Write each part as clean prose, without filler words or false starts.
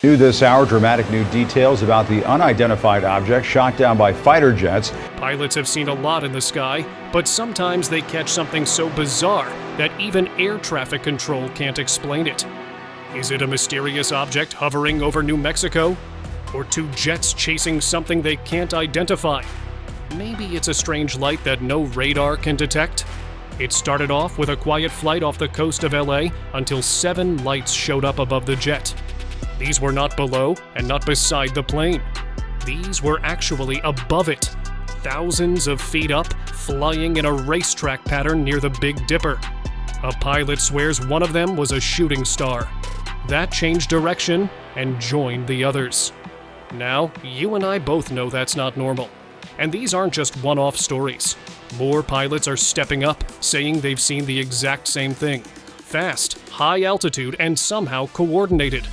New this hour, dramatic new details about the unidentified object shot down by fighter jets. Pilots have seen a lot in the sky, but sometimes they catch something so bizarre that even air traffic control can't explain it. Is it a mysterious object hovering over New Mexico? Or two jets chasing something they can't identify? Maybe it's a strange light that no radar can detect? It started off with a quiet flight off the coast of LA until 7 lights showed up above the jet. These were not below and not beside the plane. These were actually above it, thousands of feet up, flying in a racetrack pattern near the Big Dipper. A pilot swears one of them was a shooting star. That changed direction and joined the others. Now, you and I both know that's not normal. And these aren't just one-off stories. More pilots are stepping up, saying they've seen the exact same thing. Fast, high altitude, and somehow coordinated.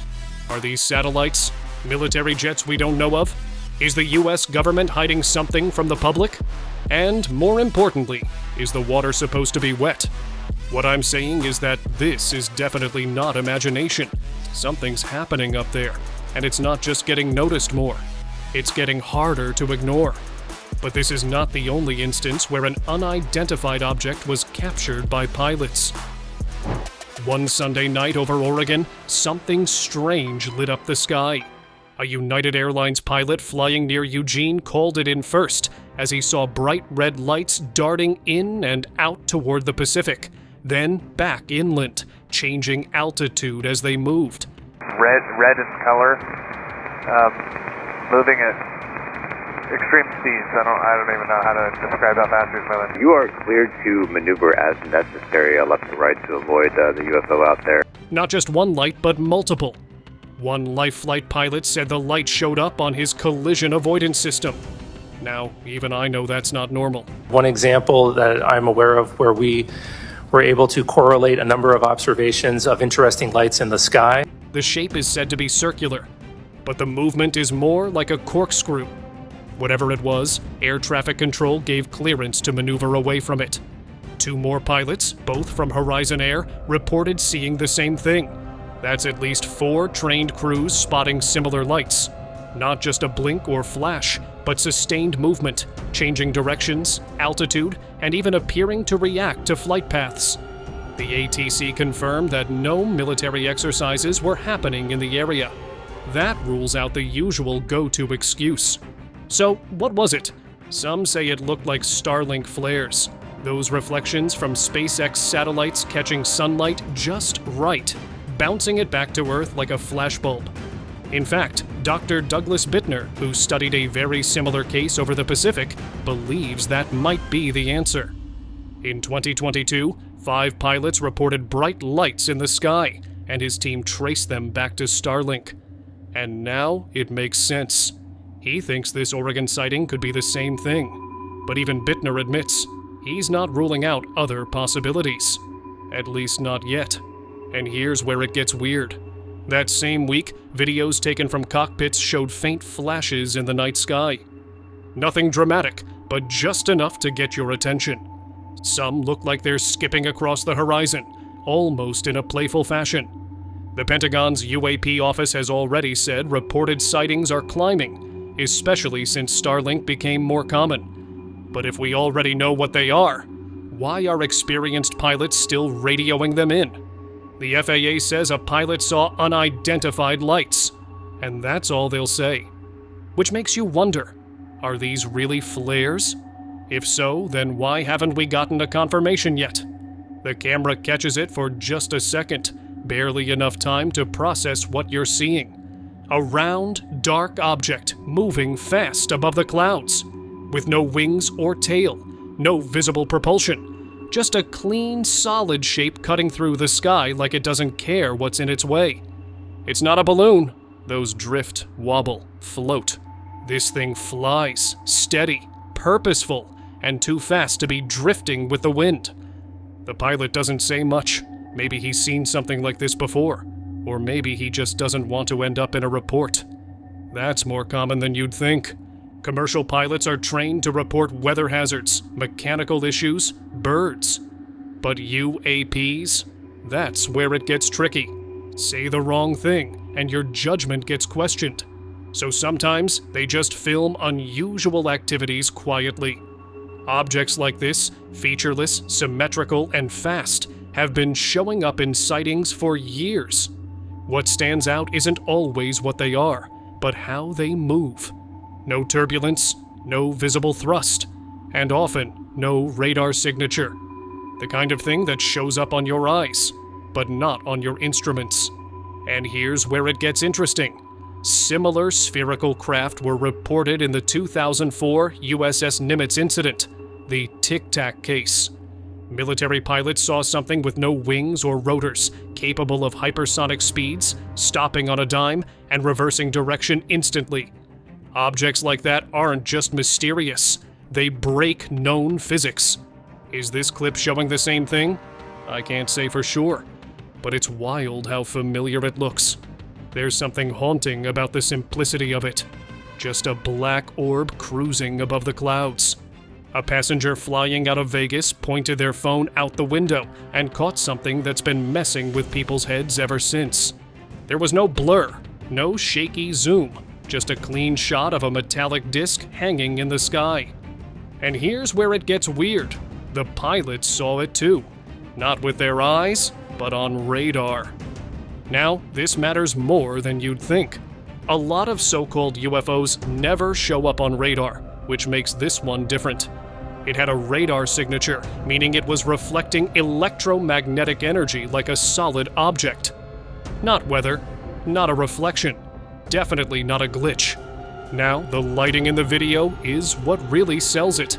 Are these satellites? Military jets we don't know of? Is the US government hiding something from the public? And more importantly, is the water supposed to be wet? What I'm saying is that this is definitely not imagination. Something's happening up there, and it's not just getting noticed more. It's getting harder to ignore. But this is not the only instance where an unidentified object was captured by pilots. One Sunday night over Oregon, something strange lit up the sky. A United Airlines pilot flying near Eugene called it in first as he saw bright red lights darting in and out toward the Pacific, then back inland, changing altitude as they moved. Red in color, moving at extreme speeds. I don't even know how to describe how fast he's moving. You are cleared to maneuver as necessary, left to right, to avoid the UFO out there. Not just one light, but multiple. One life flight pilot said the light showed up on his collision avoidance system. Now, even I know that's not normal. One example that I'm aware of where we were able to correlate a number of observations of interesting lights in the sky. The shape is said to be circular, but the movement is more like a corkscrew. Whatever it was, air traffic control gave clearance to maneuver away from it. 2 more pilots, both from Horizon Air, reported seeing the same thing. That's at least 4 trained crews spotting similar lights. Not just a blink or flash, but sustained movement, changing directions, altitude, and even appearing to react to flight paths. The ATC confirmed that no military exercises were happening in the area. That rules out the usual go-to excuse. So, what was it? Some say it looked like Starlink flares. Those reflections from SpaceX satellites catching sunlight just right, bouncing it back to Earth like a flashbulb. In fact, Dr. Douglas Bittner, who studied a very similar case over the Pacific, believes that might be the answer. In 2022, 5 pilots reported bright lights in the sky, and his team traced them back to Starlink. And now it makes sense. He thinks this Oregon sighting could be the same thing. But even Bittner admits he's not ruling out other possibilities. At least not yet. And here's where it gets weird. That same week, videos taken from cockpits showed faint flashes in the night sky. Nothing dramatic, but just enough to get your attention. Some look like they're skipping across the horizon, almost in a playful fashion. The Pentagon's UAP office has already said reported sightings are climbing, especially since Starlink became more common. But if we already know what they are, why are experienced pilots still radioing them in? The FAA says a pilot saw unidentified lights, and that's all they'll say. Which makes you wonder, are these really flares? If so, then why haven't we gotten a confirmation yet? The camera catches it for just a second, barely enough time to process what you're seeing. A round, dark object moving fast above the clouds, with no wings or tail, no visible propulsion, just a clean, solid shape cutting through the sky like it doesn't care what's in its way. It's not a balloon. Those drift, wobble, float. This thing flies, steady, purposeful, and too fast to be drifting with the wind. The pilot doesn't say much. Maybe he's seen something like this before. Or maybe he just doesn't want to end up in a report. That's more common than you'd think. Commercial pilots are trained to report weather hazards, mechanical issues, birds. But UAPs? That's where it gets tricky. Say the wrong thing, and your judgment gets questioned. So sometimes they just film unusual activities quietly. Objects like this, featureless, symmetrical, and fast, have been showing up in sightings for years. What stands out isn't always what they are, but how they move. No turbulence, no visible thrust, and often no radar signature. The kind of thing that shows up on your eyes, but not on your instruments. And here's where it gets interesting. Similar spherical craft were reported in the 2004 USS Nimitz incident, the Tic Tac case. Military pilots saw something with no wings or rotors, capable of hypersonic speeds, stopping on a dime, and reversing direction instantly. Objects like that aren't just mysterious, they break known physics. Is this clip showing the same thing? I can't say for sure, but it's wild how familiar it looks. There's something haunting about the simplicity of it. Just a black orb cruising above the clouds. A passenger flying out of Vegas pointed their phone out the window and caught something that's been messing with people's heads ever since. There was no blur, no shaky zoom, just a clean shot of a metallic disc hanging in the sky. And here's where it gets weird. The pilots saw it too. Not with their eyes, but on radar. Now, this matters more than you'd think. A lot of so-called UFOs never show up on radar, which makes this one different. It had a radar signature, meaning it was reflecting electromagnetic energy like a solid object. Not weather, not a reflection, definitely not a glitch. Now, the lighting in the video is what really sells it.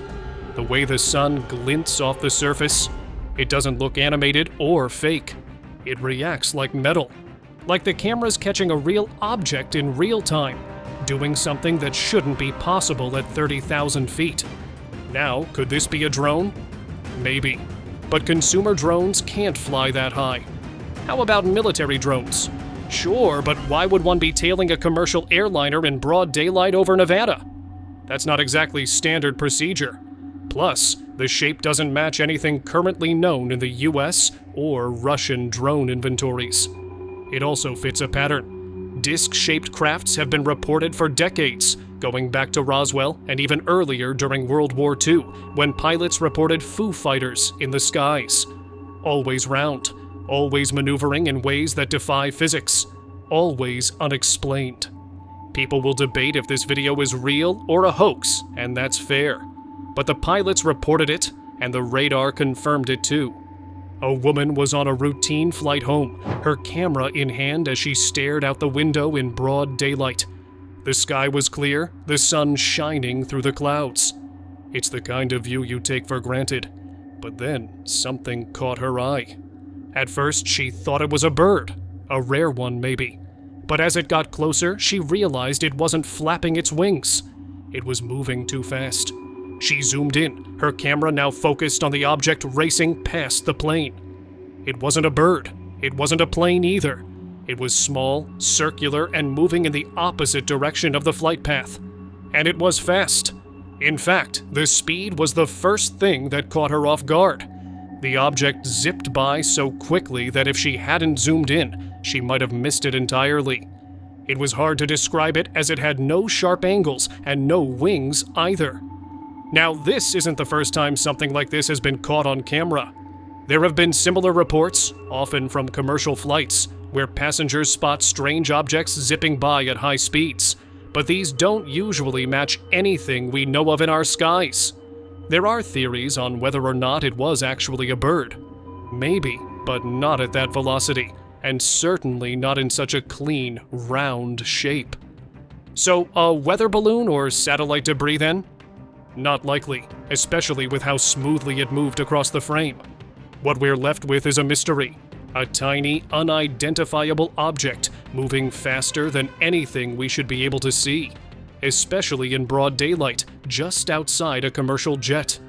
The way the sun glints off the surface, it doesn't look animated or fake. It reacts like metal, like the camera's catching a real object in real time, doing something that shouldn't be possible at 30,000 feet. Now, could this be a drone? Maybe. But consumer drones can't fly that high. How about military drones? Sure, but why would one be tailing a commercial airliner in broad daylight over Nevada? That's not exactly standard procedure. Plus, the shape doesn't match anything currently known in the US or Russian drone inventories. It also fits a pattern. Disc-shaped crafts have been reported for decades, going back to Roswell and even earlier during World War II, when pilots reported Foo Fighters in the skies. Always round, always maneuvering in ways that defy physics, always unexplained. People will debate if this video is real or a hoax, and that's fair. But the pilots reported it, and the radar confirmed it too. A woman was on a routine flight home, her camera in hand as she stared out the window in broad daylight. The sky was clear, the sun shining through the clouds. It's the kind of view you take for granted. But then, something caught her eye. At first, she thought it was a bird, a rare one maybe. But as it got closer, she realized it wasn't flapping its wings. It was moving too fast. She zoomed in, her camera now focused on the object racing past the plane. It wasn't a bird. It wasn't a plane either. It was small, circular, and moving in the opposite direction of the flight path. And it was fast. In fact, the speed was the first thing that caught her off guard. The object zipped by so quickly that if she hadn't zoomed in, she might have missed it entirely. It was hard to describe it as it had no sharp angles and no wings either. Now, this isn't the first time something like this has been caught on camera. There have been similar reports, often from commercial flights, where passengers spot strange objects zipping by at high speeds. But these don't usually match anything we know of in our skies. There are theories on whether or not it was actually a bird. Maybe, but not at that velocity, and certainly not in such a clean, round shape. So, a weather balloon or satellite debris then? Not likely, especially with how smoothly it moved across the frame. What we're left with is a mystery. A tiny, unidentifiable object moving faster than anything we should be able to see, especially in broad daylight, just outside a commercial jet.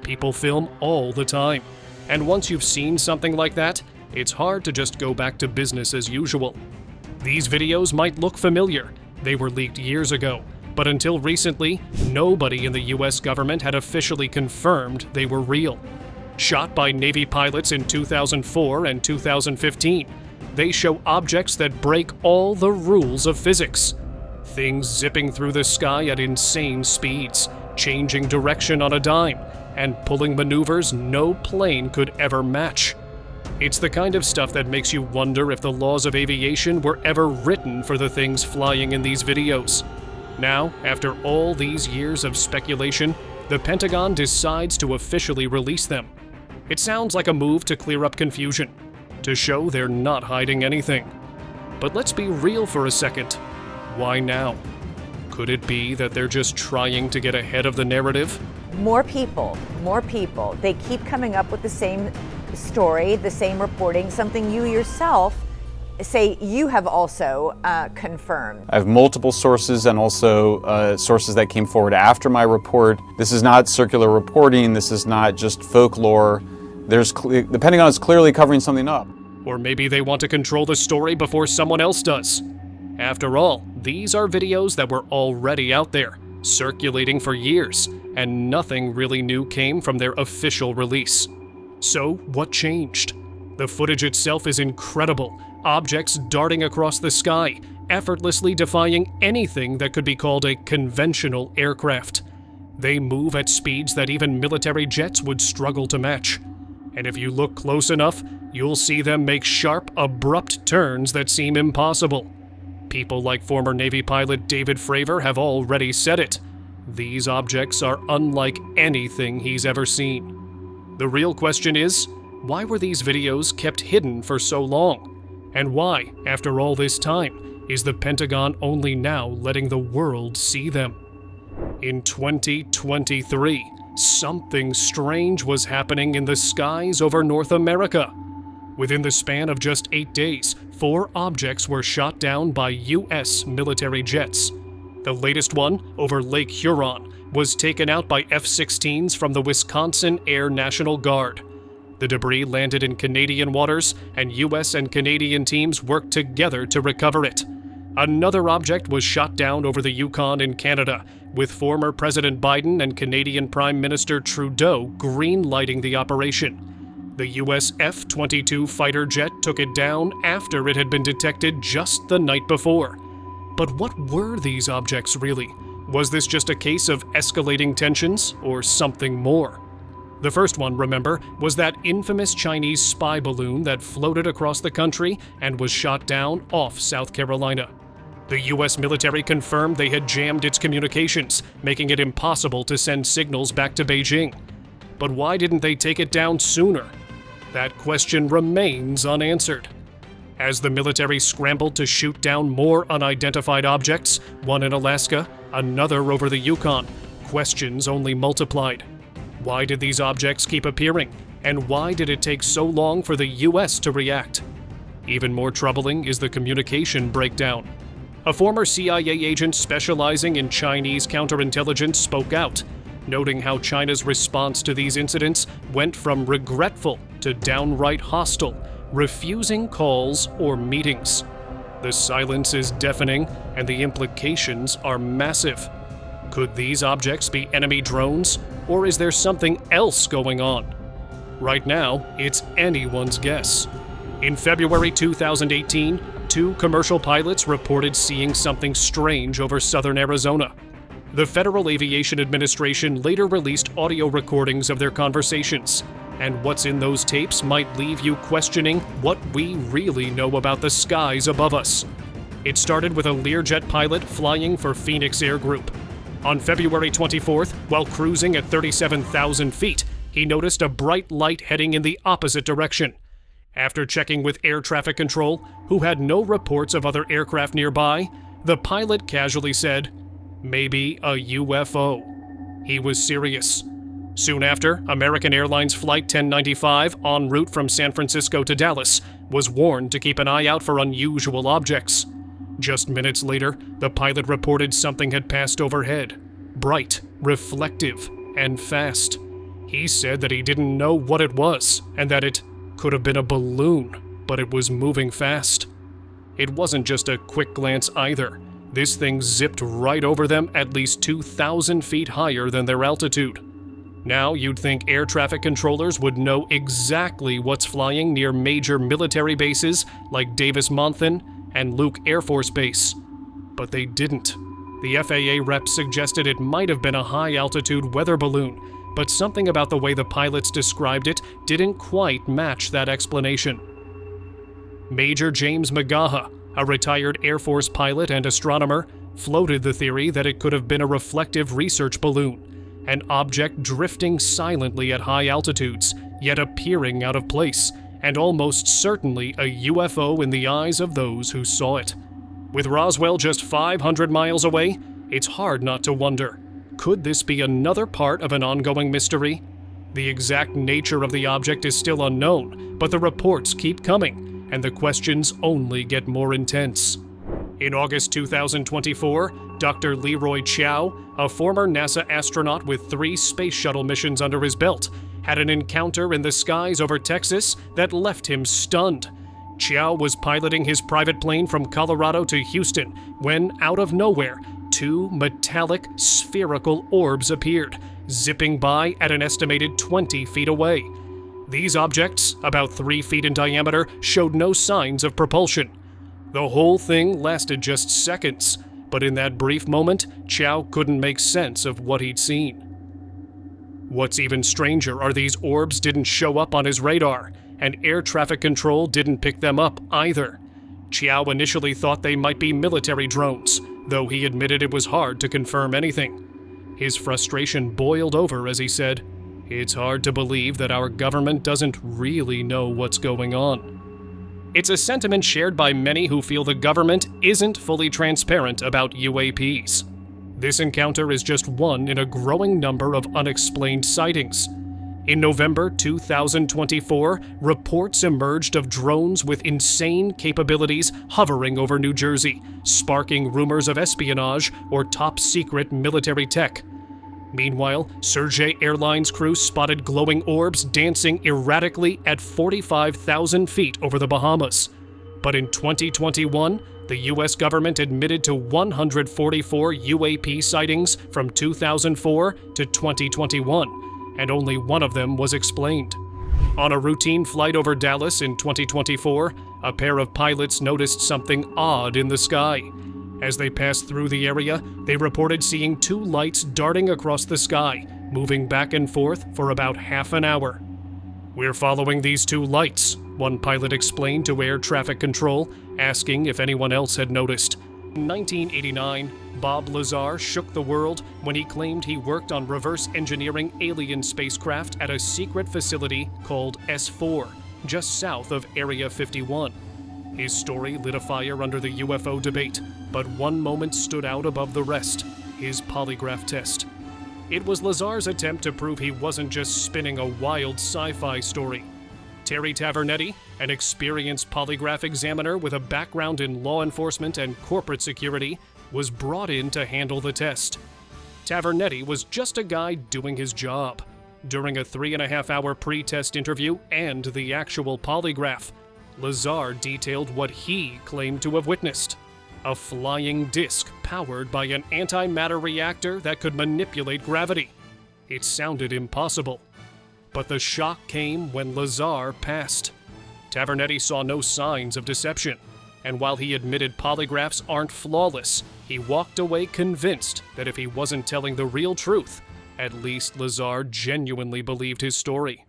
People film all the time, and once you've seen something like that, it's hard to just go back to business as usual. These videos might look familiar. They were leaked years ago, but until recently, nobody in the US government had officially confirmed they were real. Shot by Navy pilots in 2004 and 2015, they show objects that break all the rules of physics. Things zipping through the sky at insane speeds, changing direction on a dime, and pulling maneuvers no plane could ever match. It's the kind of stuff that makes you wonder if the laws of aviation were ever written for the things flying in these videos. Now, after all these years of speculation, the Pentagon decides to officially release them. It sounds like a move to clear up confusion, to show they're not hiding anything. But let's be real for a second. Why now? Could it be that they're just trying to get ahead of the narrative? More people. They keep coming up with the same story, the same reporting, something you yourself say you have also confirmed. I have multiple sources and also sources that came forward after my report. This is not circular reporting. This is not just folklore. The Pentagon is clearly covering something up. Or maybe they want to control the story before someone else does. After all, these are videos that were already out there, circulating for years, and nothing really new came from their official release. So, what changed? The footage itself is incredible. Objects darting across the sky, effortlessly defying anything that could be called a conventional aircraft. They move at speeds that even military jets would struggle to match. And if you look close enough, you'll see them make sharp, abrupt turns that seem impossible. People like former Navy pilot David Fravor have already said it. These objects are unlike anything he's ever seen. The real question is, why were these videos kept hidden for so long? And why, after all this time, is the Pentagon only now letting the world see them? In 2023, something strange was happening in the skies over North America. Within the span of just 8 days, 4 objects were shot down by U.S. military jets. The latest one, over Lake Huron, was taken out by F-16s from the Wisconsin Air National Guard. The debris landed in Canadian waters, and U.S. and Canadian teams worked together to recover it. Another object was shot down over the Yukon in Canada, with former President Biden and Canadian Prime Minister Trudeau green-lighting the operation. The U.S. F-22 fighter jet took it down after it had been detected just the night before. But what were these objects really? Was this just a case of escalating tensions, or something more? The first one, remember, was that infamous Chinese spy balloon that floated across the country and was shot down off South Carolina. The U.S. military confirmed they had jammed its communications, making it impossible to send signals back to Beijing. But why didn't they take it down sooner? That question remains unanswered. As the military scrambled to shoot down more unidentified objects, one in Alaska, another over the Yukon, questions only multiplied. Why did these objects keep appearing? And why did it take so long for the U.S. to react? Even more troubling is the communication breakdown. A former CIA agent specializing in Chinese counterintelligence spoke out, noting how China's response to these incidents went from regretful to downright hostile, refusing calls or meetings. The silence is deafening, and the implications are massive. Could these objects be enemy drones, or is there something else going on? Right now, it's anyone's guess. In February 2018, 2 commercial pilots reported seeing something strange over southern Arizona. The Federal Aviation Administration later released audio recordings of their conversations, and what's in those tapes might leave you questioning what we really know about the skies above us. It started with a Learjet pilot flying for Phoenix Air Group. On February 24th, while cruising at 37,000 feet, he noticed a bright light heading in the opposite direction. After checking with air traffic control, who had no reports of other aircraft nearby, the pilot casually said, "Maybe a UFO." He was serious. Soon after, American Airlines Flight 1095, en route from San Francisco to Dallas, was warned to keep an eye out for unusual objects. Just minutes later, the pilot reported something had passed overhead. Bright, reflective, and fast. He said that he didn't know what it was, and that it could have been a balloon, but it was moving fast. It wasn't just a quick glance either. This thing zipped right over them at least 2,000 feet higher than their altitude. Now you'd think air traffic controllers would know exactly what's flying near major military bases like Davis-Monthan and Luke Air Force Base. But they didn't. The FAA rep suggested it might have been a high-altitude weather balloon, but something about the way the pilots described it didn't quite match that explanation. Major James McGaha, a retired Air Force pilot and astronomer, floated the theory that it could have been a reflective research balloon, an object drifting silently at high altitudes, yet appearing out of place, and almost certainly a UFO in the eyes of those who saw it. With Roswell just 500 miles away, it's hard not to wonder, could this be another part of an ongoing mystery? The exact nature of the object is still unknown, but the reports keep coming, and the questions only get more intense. In August 2024, Dr. Leroy Chiao, a former NASA astronaut with 3 space shuttle missions under his belt, had an encounter in the skies over Texas that left him stunned. Chiao was piloting his private plane from Colorado to Houston when, out of nowhere, 2 metallic, spherical orbs appeared, zipping by at an estimated 20 feet away. These objects, about 3 feet in diameter, showed no signs of propulsion. The whole thing lasted just seconds, but in that brief moment, Chiao couldn't make sense of what he'd seen. What's even stranger are these orbs didn't show up on his radar, and air traffic control didn't pick them up either. Chiao initially thought they might be military drones, though he admitted it was hard to confirm anything. His frustration boiled over as he said, "It's hard to believe that our government doesn't really know what's going on." It's a sentiment shared by many who feel the government isn't fully transparent about UAPs. This encounter is just one in a growing number of unexplained sightings. In November 2024, reports emerged of drones with insane capabilities hovering over New Jersey, sparking rumors of espionage or top-secret military tech. Meanwhile, Sergey Airlines crew spotted glowing orbs dancing erratically at 45,000 feet over the Bahamas. But in 2021, the U.S. government admitted to 144 UAP sightings from 2004 to 2021, and only one of them was explained. On a routine flight over Dallas in 2024, a pair of pilots noticed something odd in the sky. As they passed through the area, they reported seeing 2 lights darting across the sky, moving back and forth for about half an hour. "We're following these 2 lights," one pilot explained to air traffic control, asking if anyone else had noticed. In 1989, Bob Lazar shook the world when he claimed he worked on reverse engineering alien spacecraft at a secret facility called S4, just south of Area 51. His story lit a fire under the UFO debate, but one moment stood out above the rest: his polygraph test. It was Lazar's attempt to prove he wasn't just spinning a wild sci-fi story. Terry Tavernetti, an experienced polygraph examiner with a background in law enforcement and corporate security, was brought in to handle the test. Tavernetti was just a guy doing his job. During a 3.5-hour pre-test interview and the actual polygraph, Lazar detailed what he claimed to have witnessed: a flying disc powered by an antimatter reactor that could manipulate gravity. It sounded impossible. But the shock came when Lazar passed. Tavernetti saw no signs of deception, and while he admitted polygraphs aren't flawless, he walked away convinced that if he wasn't telling the real truth, at least Lazar genuinely believed his story.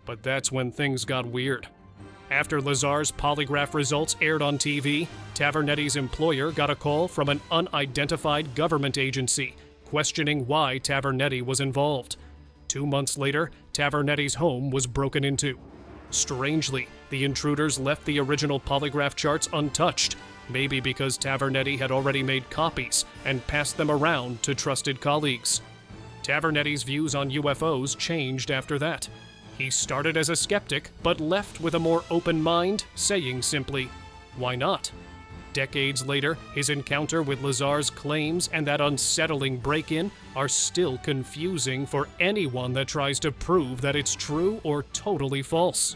But that's when things got weird. After Lazar's polygraph results aired on TV, Tavernetti's employer got a call from an unidentified government agency questioning why Tavernetti was involved. 2 months later, Tavernetti's home was broken into. Strangely, the intruders left the original polygraph charts untouched, maybe because Tavernetti had already made copies and passed them around to trusted colleagues. Tavernetti's views on UFOs changed after that. He started as a skeptic, but left with a more open mind, saying simply, "Why not?" Decades later, his encounter with Lazar's claims and that unsettling break-in are still confusing for anyone that tries to prove that it's true or totally false.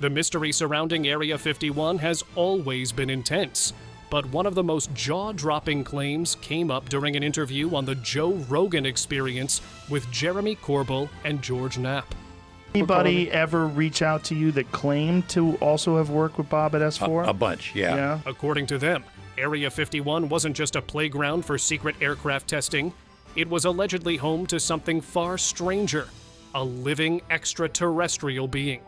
The mystery surrounding Area 51 has always been intense, But one of the most jaw-dropping claims came up during an interview on the Joe Rogan Experience with Jeremy Corbell and George Knapp. Anybody ever reach out to you that claimed to also have worked with Bob at S4? A bunch, yeah. According to them, Area 51 wasn't just a playground for secret aircraft testing. It was allegedly home to something far stranger, a living extraterrestrial being.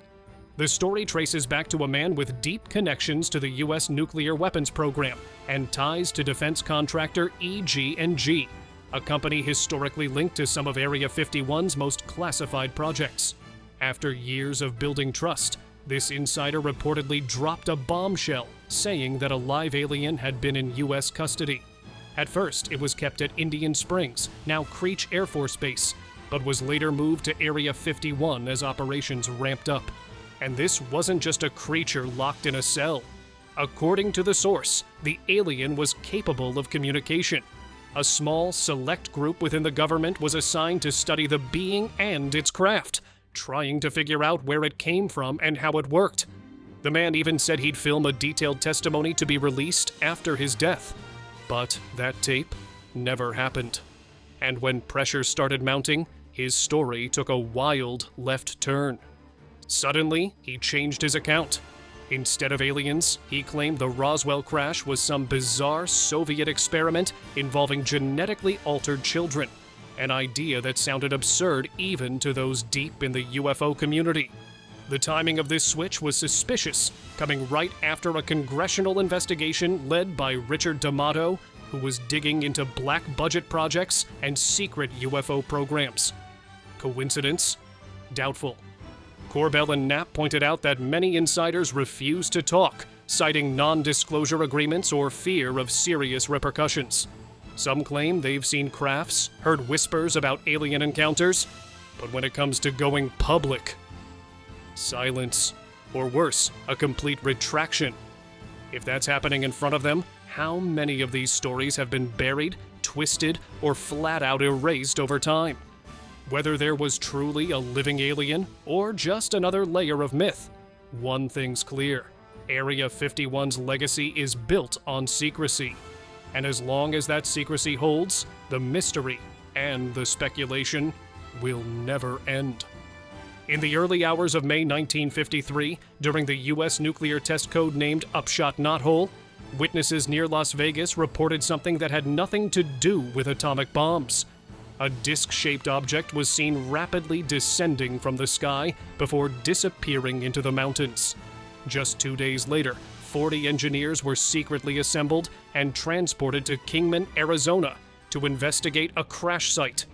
The story traces back to a man with deep connections to the U.S. nuclear weapons program and ties to defense contractor EG&G, a company historically linked to some of Area 51's most classified projects. After years of building trust, this insider reportedly dropped a bombshell saying that a live alien had been in U.S. custody. At first, it was kept at Indian Springs, now Creech Air Force Base, but was later moved to Area 51 as operations ramped up. And this wasn't just a creature locked in a cell. According to the source, the alien was capable of communication. A small, select group within the government was assigned to study the being and its craft, trying to figure out where it came from and how it worked. The man even said he'd film a detailed testimony to be released after his death. But that tape never happened. And when pressure started mounting, his story took a wild left turn. Suddenly, he changed his account. Instead of aliens, he claimed the Roswell crash was some bizarre Soviet experiment involving genetically altered children, an idea that sounded absurd even to those deep in the UFO community. The timing of this switch was suspicious, coming right after a congressional investigation led by Richard D'Amato, who was digging into black budget projects and secret UFO programs. Coincidence? Doubtful. Corbell and Knapp pointed out that many insiders refused to talk, citing non-disclosure agreements or fear of serious repercussions. Some claim they've seen crafts, heard whispers about alien encounters, but when it comes to going public, silence. Or worse, a complete retraction. If that's happening in front of them, how many of these stories have been buried, twisted, or flat out erased over time? Whether there was truly a living alien or just another layer of myth, one thing's clear: Area 51's legacy is built on secrecy. And as long as that secrecy holds, the mystery and the speculation will never end. In the early hours of May 1953, during the U.S. nuclear test code named Upshot Knothole, witnesses near Las Vegas reported something that had nothing to do with atomic bombs. A disc-shaped object was seen rapidly descending from the sky before disappearing into the mountains. Just 2 days later, 40 engineers were secretly assembled and transported to Kingman, Arizona, to investigate a crash site.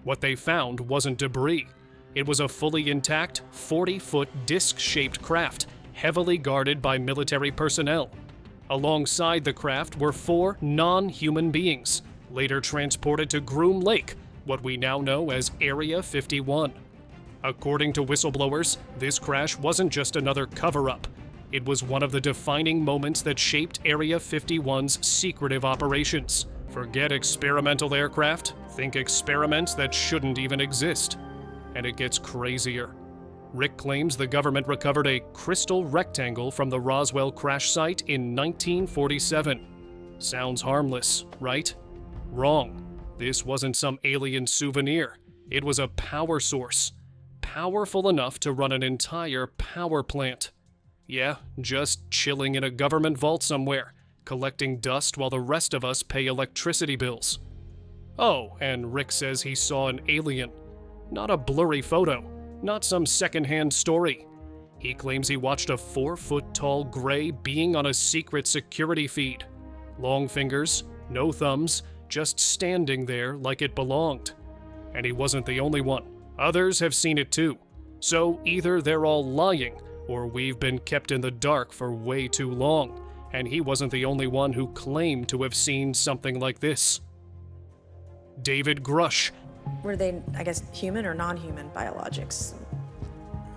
What they found wasn't debris. It was a fully intact, 40-foot disc-shaped craft, heavily guarded by military personnel. Alongside the craft were 4 non-human beings, later transported to Groom Lake, what we now know as Area 51. According to whistleblowers, this crash wasn't just another cover-up. It was one of the defining moments that shaped Area 51's secretive operations. Forget experimental aircraft, think experiments that shouldn't even exist. And it gets crazier. Rick claims the government recovered a crystal rectangle from the Roswell crash site in 1947. Sounds harmless, right? Wrong. This wasn't some alien souvenir. It was a power source. Powerful enough to run an entire power plant. Yeah, just chilling in a government vault somewhere, collecting dust while the rest of us pay electricity bills. Oh, and Rick says he saw an alien. Not a blurry photo, not some secondhand story. He claims he watched a 4-foot-tall gray being on a secret security feed. Long fingers, no thumbs, just standing there like it belonged. And he wasn't the only one. Others have seen it too. So either they're all lying, or we've been kept in the dark for way too long, and he wasn't the only one who claimed to have seen something like this. David Grusch. Were they, I guess, human or non-human biologics?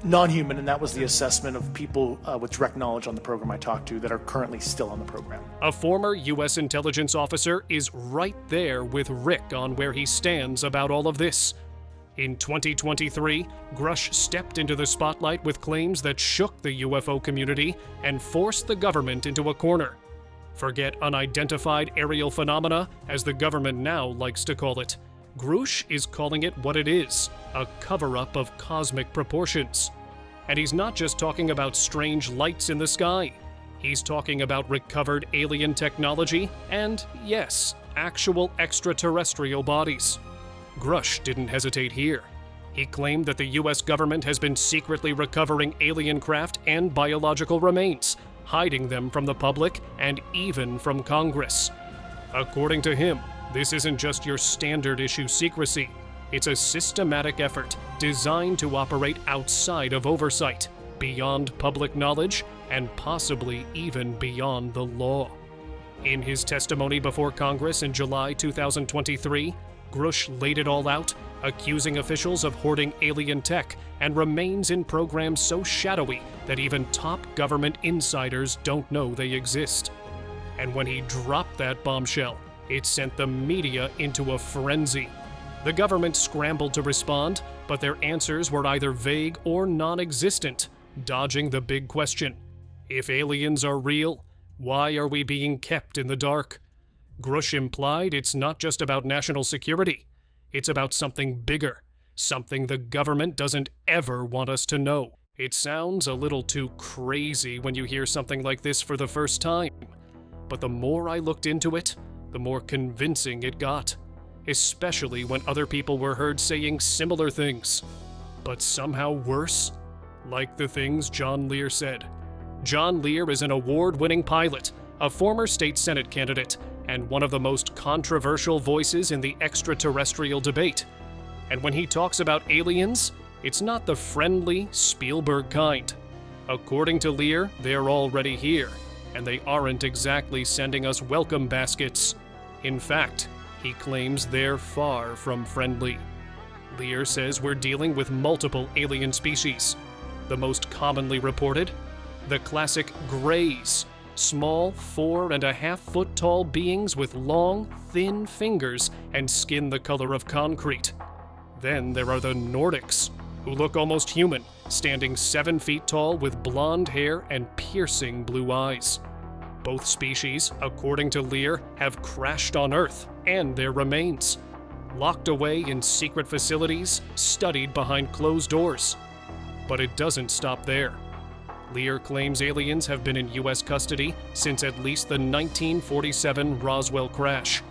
Non-human, and that was the assessment of people with direct knowledge on the program I talked to that are currently still on the program. A former U.S. intelligence officer is right there with Rick on where he stands about all of this. In 2023, Grusch stepped into the spotlight with claims that shook the UFO community and forced the government into a corner. Forget unidentified aerial phenomena, as the government now likes to call it. Grusch is calling it what it is, a cover-up of cosmic proportions. And he's not just talking about strange lights in the sky. He's talking about recovered alien technology and, yes, actual extraterrestrial bodies. Grusch didn't hesitate here. He claimed that the US government has been secretly recovering alien craft and biological remains, hiding them from the public and even from Congress. According to him, this isn't just your standard issue secrecy. It's a systematic effort designed to operate outside of oversight, beyond public knowledge, and possibly even beyond the law. In his testimony before Congress in July 2023, Grusch laid it all out, accusing officials of hoarding alien tech and remains in programs so shadowy that even top government insiders don't know they exist. And when he dropped that bombshell, it sent the media into a frenzy. The government scrambled to respond, but their answers were either vague or non-existent, dodging the big question. If aliens are real, why are we being kept in the dark? Grusch implied it's not just about national security. It's about something bigger, something the government doesn't ever want us to know. It sounds a little too crazy when you hear something like this for the first time. But the more I looked into it, the more convincing it got, especially when other people were heard saying similar things. But somehow worse, like the things John Lear said. John Lear is an award-winning pilot, a former state senate candidate, and one of the most controversial voices in the extraterrestrial debate. And when he talks about aliens, it's not the friendly Spielberg kind. According to Lear, they're already here, and they aren't exactly sending us welcome baskets. In fact, he claims they're far from friendly. Lear says we're dealing with multiple alien species. The most commonly reported, the classic Greys, small 4.5-foot tall beings with long, thin fingers and skin the color of concrete. Then there are the Nordics, who look almost human, standing 7 feet tall with blonde hair and piercing blue eyes. Both species, according to Lear, have crashed on Earth and their remains, locked away in secret facilities, studied behind closed doors. But it doesn't stop there. Lear claims aliens have been in U.S. custody since at least the 1947 Roswell crash.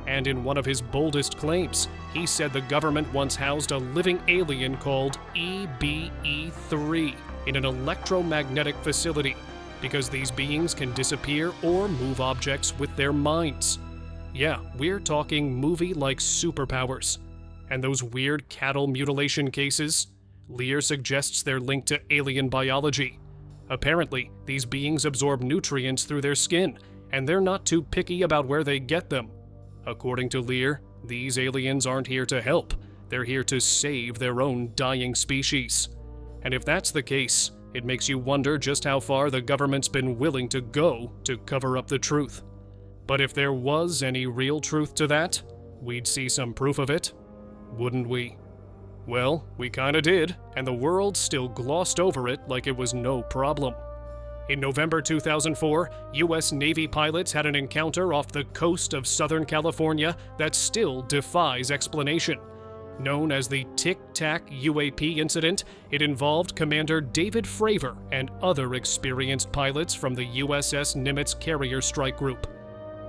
And in one of his boldest claims, he said the government once housed a living alien called EBE-3 in an electromagnetic facility, because these beings can disappear or move objects with their minds. Yeah, we're talking movie-like superpowers. And those weird cattle mutilation cases? Lear suggests they're linked to alien biology. Apparently, these beings absorb nutrients through their skin, and they're not too picky about where they get them. According to Lear, these aliens aren't here to help. They're here to save their own dying species. And if that's the case, it makes you wonder just how far the government's been willing to go to cover up the truth. But if there was any real truth to that, we'd see some proof of it, wouldn't we? Well, we kinda did, and the world still glossed over it like it was no problem. In November 2004, U.S. Navy pilots had an encounter off the coast of Southern California that still defies explanation. Known as the Tic Tac UAP incident, it involved Commander David Fravor and other experienced pilots from the USS Nimitz Carrier Strike Group.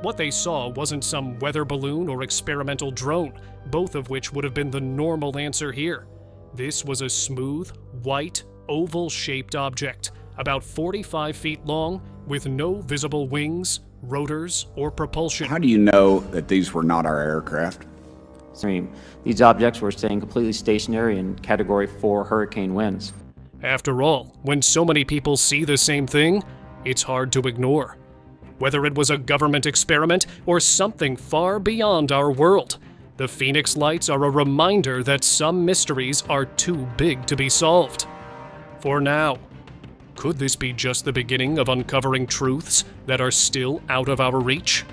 What they saw wasn't some weather balloon or experimental drone, both of which would have been the normal answer here. This was a smooth, white, oval-shaped object, about 45 feet long, with no visible wings, rotors, or propulsion. How do you know that these were not our aircraft? These objects were staying completely stationary in Category 4 hurricane winds. After all, when so many people see the same thing, it's hard to ignore. Whether it was a government experiment or something far beyond our world, the Phoenix Lights are a reminder that some mysteries are too big to be solved. For now, could this be just the beginning of uncovering truths that are still out of our reach?